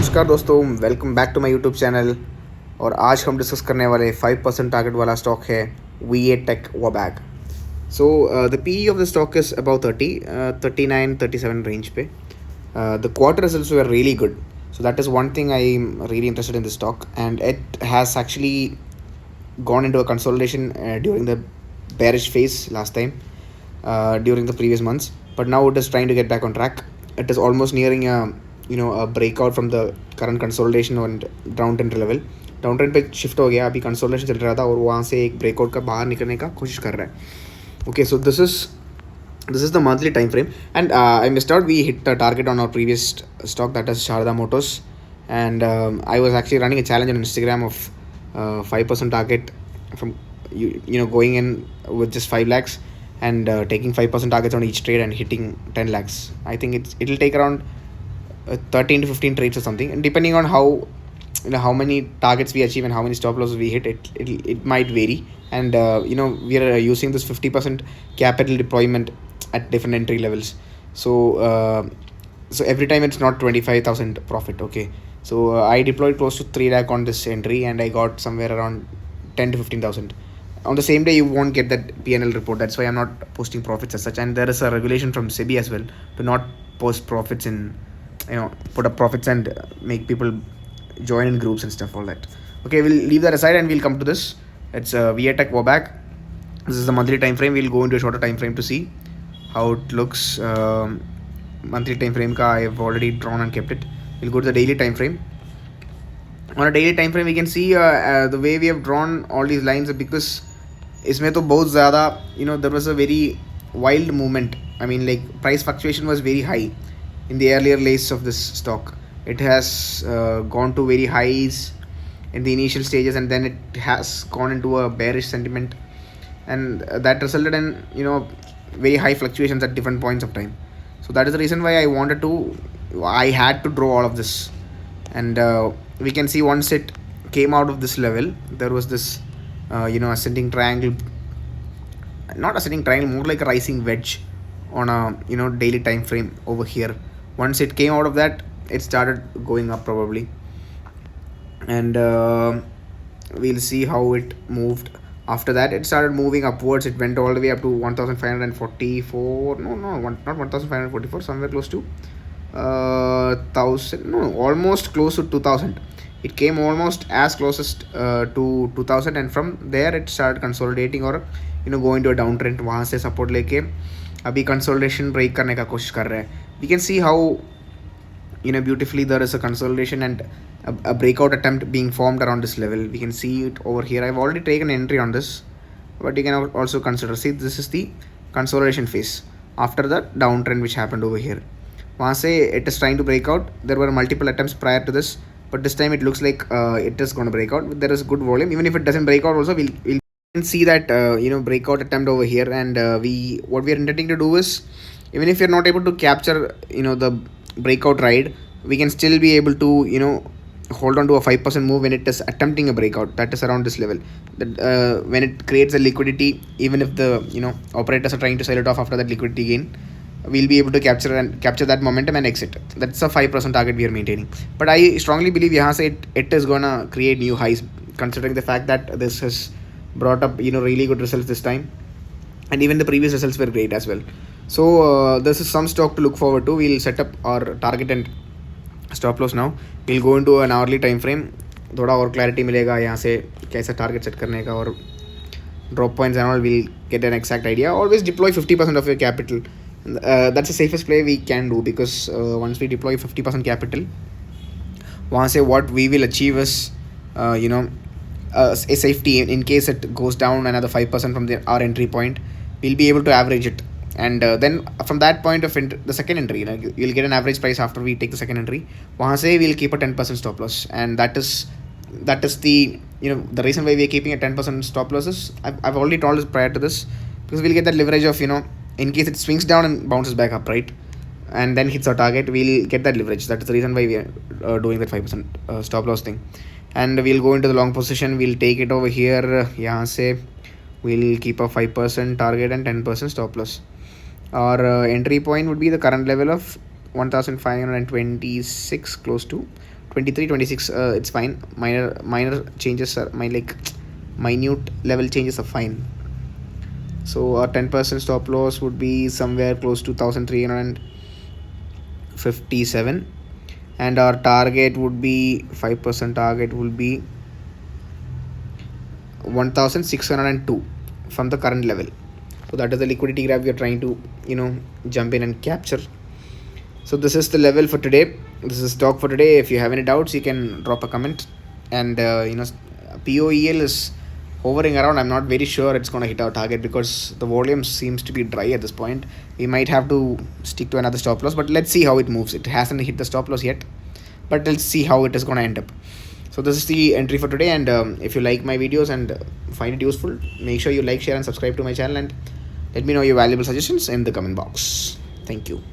नमस्कार दोस्तों, welcome back to my YouTube channel. और आज हम डिस्कस करने वाले 5% टारगेट वाला स्टॉक है V tech Wabag. So the P of the stock is about 39-37 range पे. The quarter results were really good, so that is one thing I'm really interested in the stock, and it has actually gone into a consolidation during the bearish phase last time, during the previous months, but now it is trying to get back on track. It is almost nearing a breakout from the current consolidation and downtrend level. Down trend पे shift हो गया, अभी consolidation चल रहा था और वहाँ से एक ब्रेकआउट का बाहर निकलने का कोशिश कर रहा है. Okay, so this is the monthly time frame, and I missed out. We hit the target on our previous stock, that is Sharda Motors, and I was actually running a challenge on Instagram of 5% target from going in with just 5 lakhs and taking 5% targets on each trade and hitting 10 lakhs. I think it'll take around 13 to 15 trades or something, and depending on how many targets we achieve and how many stop losses we hit, it might vary. And we are using this 50% capital deployment at different entry levels. So every time it's not 25,000 profit. Okay, so I deployed close to 3 lakh on this entry, and I got somewhere around 10 to 15,000. On the same day you won't get that PNL report. That's why I'm not posting profits as such, and there is a regulation from Sebi as well to not post profits in, put up profits and make people join in groups and stuff, all that. Okay, we'll leave that aside and we'll come to this. It's Viatech Wabhag. This is the monthly time frame. We'll go into a shorter time frame to see how it looks. Monthly time frame ka I have already drawn and kept it. We'll go to the daily time frame. On a daily time frame we can see the way we have drawn all these lines, because इसमें तो बहुत ज़्यादा there was a very wild movement. I mean, like, price fluctuation was very high in the earlier lays of this stock. It has gone to very highs in the initial stages, and then it has gone into a bearish sentiment, and that resulted in very high fluctuations at different points of time. So that is the reason why I had to draw all of this. And we can see once it came out of this level, there was this ascending triangle, not ascending triangle, more like a rising wedge on a daily time frame over here. Once it came out of that, it started going up probably, and we'll see how it moved. After that, it started moving upwards. It went all the way up to 1544. No, not 1544, somewhere close to 1000. No, almost close to 2000. It came almost as closest to 2000, and from there it started consolidating or going to a downtrend. वहाँ से support लेके अभी consolidation break करने का कोशिश कर रहा है. We can see how beautifully there is a consolidation and a breakout attempt being formed around this level. We can see it over here. I've already taken an entry on this, but you can also consider, see, this is the consolidation phase after the downtrend which happened over here. वहाँ से it is trying to break out. There were multiple attempts prior to this, but this time it looks like it is going to break out. There is good volume. Even if it doesn't break out also, we'll see that breakout attempt over here. And what we are intending to do is, even if you're not able to capture the breakout ride, we can still be able to hold on to a 5% move when it is attempting a breakout. That is around this level. That when it creates a liquidity, even if the operators are trying to sell it off after that liquidity gain, we'll be able to capture that momentum and exit. That's a 5% target we are maintaining. But I strongly believe यहाँ से it is gonna create new highs, considering the fact that this has brought up really good results this time, and even the previous results were great as well. So this is some stock to look forward to. We'll set up our target and stop loss now. We'll go into an hourly time frame. थोड़ा और clarity मिलेगा यहाँ से कैसा target set करने का, और drop points and all. We'll get an exact idea. Always deploy 50% of your capital. That's the safest play we can do, because once we deploy 50% capital, वहाँ से what we will achieve is a safety in case it goes down another 5% from our entry point. We'll be able to average it, and then from that point of the second entry, you'll get an average price after we take the second entry. वहाँ से we'll keep a 10% stop loss, and that is the the reason why we're keeping a 10% stop loss is, I've already told this prior to this, because we'll get that leverage of in case it swings down and bounces back up, right, and then hits our target, we'll get that leverage. That is the reason why we are doing that 5% stop loss thing. And we'll go into the long position. We'll take it over here. यहाँ से we'll keep a 5% target and 10% stop loss. Our entry point would be the current level of 1526, close to 23, 26. It's fine. Minor changes are minute level changes are fine. So our 10% stop loss would be somewhere close to 1357, and our target would be 5% target will be 1602 from the current level. So that is the liquidity graph we are trying to jump in and capture. So this is the level for today. This is stock for today. If you have any doubts, you can drop a comment. And POEL is hovering around. I'm not very sure it's going to hit our target because the volume seems to be dry at this point. We might have to stick to another stop loss, but let's see how it moves. It hasn't hit the stop loss yet, but let's see how it is going to end up. So this is the entry for today. And if you like my videos and find it useful, make sure you like, share and subscribe to my channel, and let me know your valuable suggestions in the comment box. Thank you.